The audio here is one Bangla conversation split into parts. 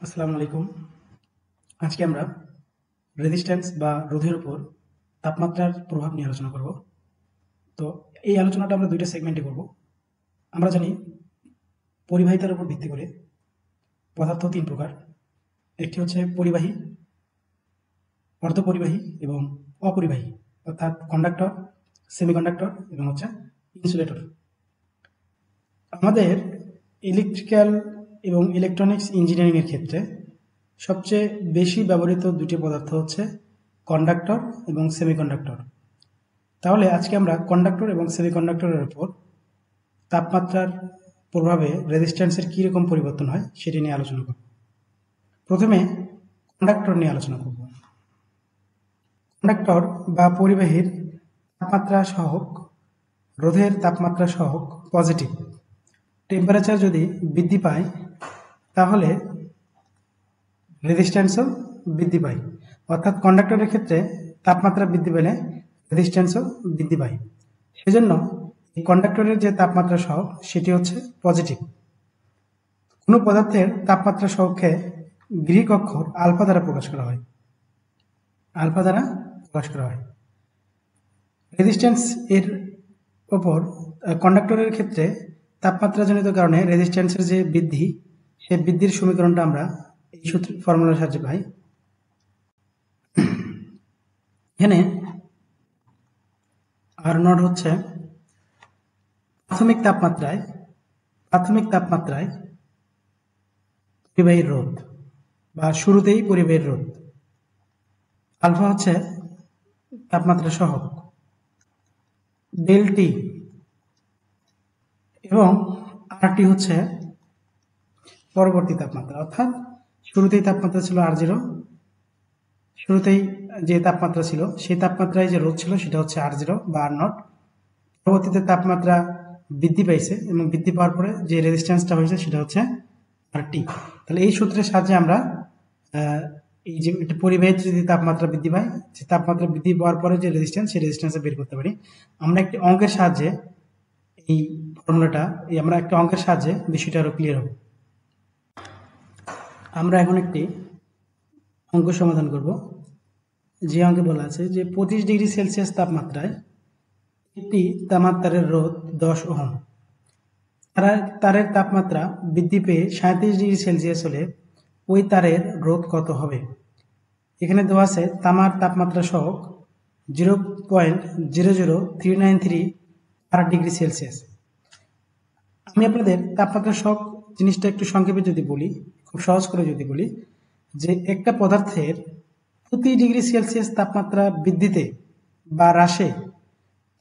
আসসালামু আলাইকুম। আজকে আমরা রেজিস্ট্যান্স বা রোধের উপর তাপমাত্রার প্রভাব নিয়ে আলোচনা করব। তো এই আলোচনাটা আমরা দুইটা সেগমেন্টে করব। আমরা জানি পরিবাহিতার উপর ভিত্তি করে পদার্থ তিন প্রকার। একটি হচ্ছে পরিবাহী, অর্ধপরিবাহী এবং অপরিবাহী, অর্থাৎ কন্ডাক্টর, সেমিকন্ডাক্টর এবং হচ্ছে ইনসুলেটর। আমাদের ইলেকট্রিক্যাল এবং ইলেকট্রনিক্স ইঞ্জিনিয়ারিংয়ের ক্ষেত্রে সবচেয়ে বেশি ব্যবহৃত দুটি পদার্থ হচ্ছে কন্ডাক্টর এবং সেমিকন্ডাক্টর। তাহলে আজকে আমরা কন্ডাক্টর এবং সেমিকন্ডাক্টরের উপর তাপমাত্রার প্রভাবে রেজিস্ট্যান্সের কীরকম পরিবর্তন হয় সেটি নিয়ে আলোচনা করব। প্রথমে কন্ডাক্টর নিয়ে আলোচনা করব। কন্ডাক্টর বা পরিবাহীর তাপমাত্রা সহক, রোধের তাপমাত্রা সহক পজিটিভ। টেম্পারেচার যদি বৃদ্ধি পায় তাহলে রেজিস্ট্যান্সও বৃদ্ধি পায়, অর্থাৎ কন্ডাক্টরের ক্ষেত্রে তাপমাত্রা বৃদ্ধি পেলে রেজিস্ট্যান্সও বৃদ্ধি পায়। সেজন্য এই কন্ডাক্টরের যে তাপমাত্রা সহগ সেটি হচ্ছে পজিটিভ। কোনো পদার্থের তাপমাত্রা সহগকে গ্রিক অক্ষর আলফা দ্বারা প্রকাশ করা হয়। আলফা দ্বারা প্রকাশ করা হয়। রেজিস্ট্যান্স এর ওপর কন্ডাক্টরের ক্ষেত্রে তাপমাত্রাজনিত কারণে রেজিস্ট্যান্সের যে বৃদ্ধি, সেই বৃদ্ধির সমীকরণটা আমরা এই সূত্র ফর্মুলার সাহায্যে পাই। এখানে আর নট হচ্ছে প্রাথমিক তাপমাত্রায় পরিবাহীর রোধ বা শুরুতেই পরিবাহীর রোধ। আলফা হচ্ছে তাপমাত্রা সহগ ডেল টি, এবং আরটি হচ্ছে পরবর্তী তাপমাত্রা, অর্থাৎ শুরুতেই তাপমাত্রা ছিল R0, শুরুতেই যে তাপমাত্রা ছিল সেই তাপমাত্রায় যে রোধ ছিল সেটা হচ্ছে R0 বা R0। পরবর্তীতে তাপমাত্রা বৃদ্ধি পাইছে এবং বৃদ্ধি পাওয়ার পরে যে রেজিস্ট্যান্সটা হয়েছে সেটা হচ্ছে RT। তাহলে এই সূত্রের সাহায্যে আমরা এই যে পরিবাহীর যদি তাপমাত্রা বৃদ্ধি পায়, সেই তাপমাত্রা বৃদ্ধি পাওয়ার পরে যে রেজিস্ট্যান্স, সেই রেজিস্ট্যান্সে বের করতে পারি। আমরা একটি অঙ্কের সাহায্যে এই ফর্মুলাটা আমরা একটা অঙ্কের সাহায্যে বিষয়টা আরো ক্লিয়ার হবে। আমরা এখন একটি অঙ্ক সমাধান করব। যে অঙ্কে বলা আছে যে 25 ডিগ্রি সেলসিয়াস তাপমাত্রায় একটি তামার রোধ 10 ওহম। তারের তাপমাত্রা বৃদ্ধি পেয়ে 37 ডিগ্রি সেলসিয়াস হলে ওই তারের রোধ কত হবে? এখানে দেওয়া আছে তামার তাপমাত্রা সহগ 0.00393 পার ডিগ্রি সেলসিয়াস। আমি আপনাদের তাপমাত্রা সহগ জিনিসটা একটু সংক্ষেপে যদি বলি, খুব সহজ করে যদি বলি, যে একটা পদার্থের প্রতি ডিগ্রি সেলসিয়াস তাপমাত্রা বৃদ্ধিতে বা হ্রাসে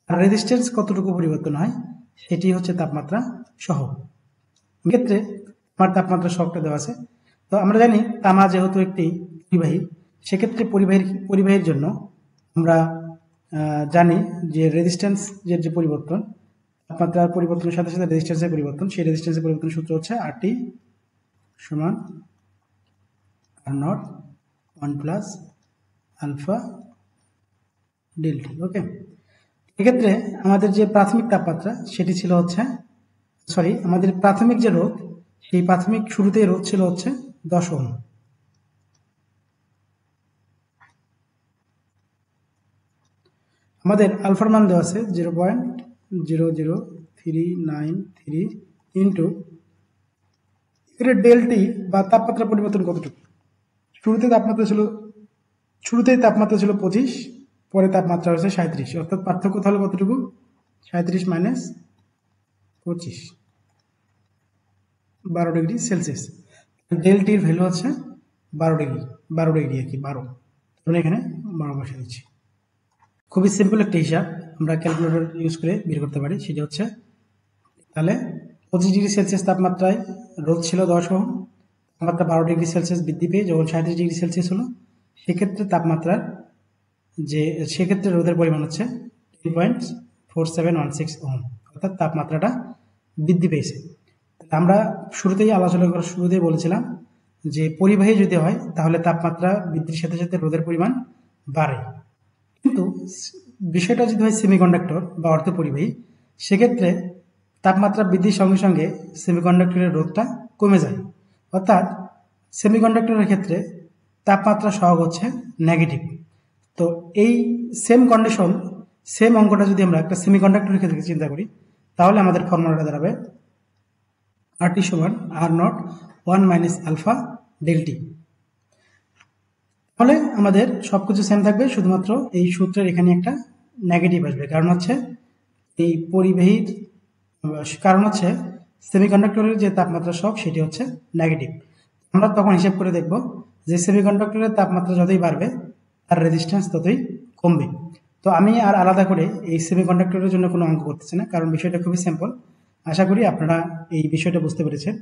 রেজিস্ট্যান্স কতটুকু পরিবর্তন হয় সেটি হচ্ছে তাপমাত্রা সহগ। ক্ষেত্রে আমার তাপমাত্রা সহগটা দেওয়া আছে। তো আমরা জানি তামা যেহেতু একটি পরিবাহী, সেক্ষেত্রে পরিবাহীর জন্য আমরা জানি যে রেজিস্ট্যান্সের যে পরিবর্তন, তাপমাত্রার পরিবর্তনের সাথে সাথে রেজিস্ট্যান্সের পরিবর্তন, সেই রেজিস্ট্যান্সের পরিবর্তনের সূত্র হচ্ছে RT সমান R0 1 plus alpha delta. Okay, এক্ষেত্রে আমাদের যে প্রাথমিক তাপমাত্রা সেটি ছিল হচ্ছে আমাদের প্রাথমিক যে রোধ, সেই প্রাথমিক শুরুতেই রোধ ছিল হচ্ছে 10 ওহম। আমাদের আলফার মান দেওয়া আছে 0.00393 ইন্টু এর ডেল টি বা তাপমাত্রা পরিবর্তন কতটুকু। শুরুতেই তাপমাত্রা ছিল 25, পরে তাপমাত্রা হচ্ছে 37, অর্থাৎ পার্থক্য তাহলে কতটুকু? 37 মাইনাস 25, 12 ডিগ্রি সেলসিয়াস। ডেল টির ভ্যালু হচ্ছে 12 ডিগ্রি আর কি 12। তাহলে এখানে 12 বসে দিচ্ছি। খুবই সিম্পল একটা হিসাব আমরা ক্যালকুলেটর ইউজ করে বের করতে পারি। সেটা হচ্ছে তাহলে 25 ডিগ্রি সেলসিয়াস তাপমাত্রায় রোধ ছিল 10 ওহম, তাপমাত্রা 12 ডিগ্রি সেলসিয়াস বৃদ্ধি পেয়ে যখন 37 ডিগ্রি সেলসিয়াস হলো, সেক্ষেত্রে রোধের পরিমাণ হচ্ছে 10.4716 ওহম, অর্থাৎ তাপমাত্রাটা বৃদ্ধি পেয়েছে। আমরা শুরুতেই বলেছিলাম যে পরিবাহী যদি হয় তাহলে তাপমাত্রা বৃদ্ধির সাথে সাথে রোধের পরিমাণ বাড়ে, কিন্তু বিষয়টা যদি হয় সেমিকন্ডাক্টর বা অর্ধপরিবাহী, সেক্ষেত্রে তাপমাত্রা বৃদ্ধির সঙ্গে সঙ্গে সেমিকন্ডাক্টরের রোধটা কমে যায়। অর্থাৎ সেমিকন্ডাক্টরের ক্ষেত্রে তাপমাত্রা সহগ হচ্ছে নেগেটিভ। তো এই সেম কন্ডিশন, সেম অঙ্কটা যদি আমরা একটা সেমিকন্ডাক্টরের ক্ষেত্রে চিন্তা করি, তাহলে আমাদের ফর্মুলাটা দাঁড়াবে RT সমান R নট 1 মাইনাস আলফা ডেল্টি। তাহলে আমাদের সবকিছু সেম থাকবে, শুধুমাত্র এই সূত্রের এখানে একটা নেগেটিভ আসবে, কারণ হচ্ছে এই পরিবাহীর কারণ হচ্ছে সেমিকন্ডাক্টরের যে তাপমাত্রা সহগ সেটি হচ্ছে নেগেটিভ। আমরা তখন হিসাব করে দেখব যে সেমিকন্ডাক্টরের তাপমাত্রা যতই বাড়বে তার রেজিস্ট্যান্স ততই কমবে। তো আমি আর আলাদা করে এই সেমিকন্ডাক্টরের জন্য কোনো অঙ্ক করতেছি না, কারণ বিষয়টা খুবই সিম্পল। আশা করি আপনারা এই বিষয়টা বুঝতে পেরেছেন।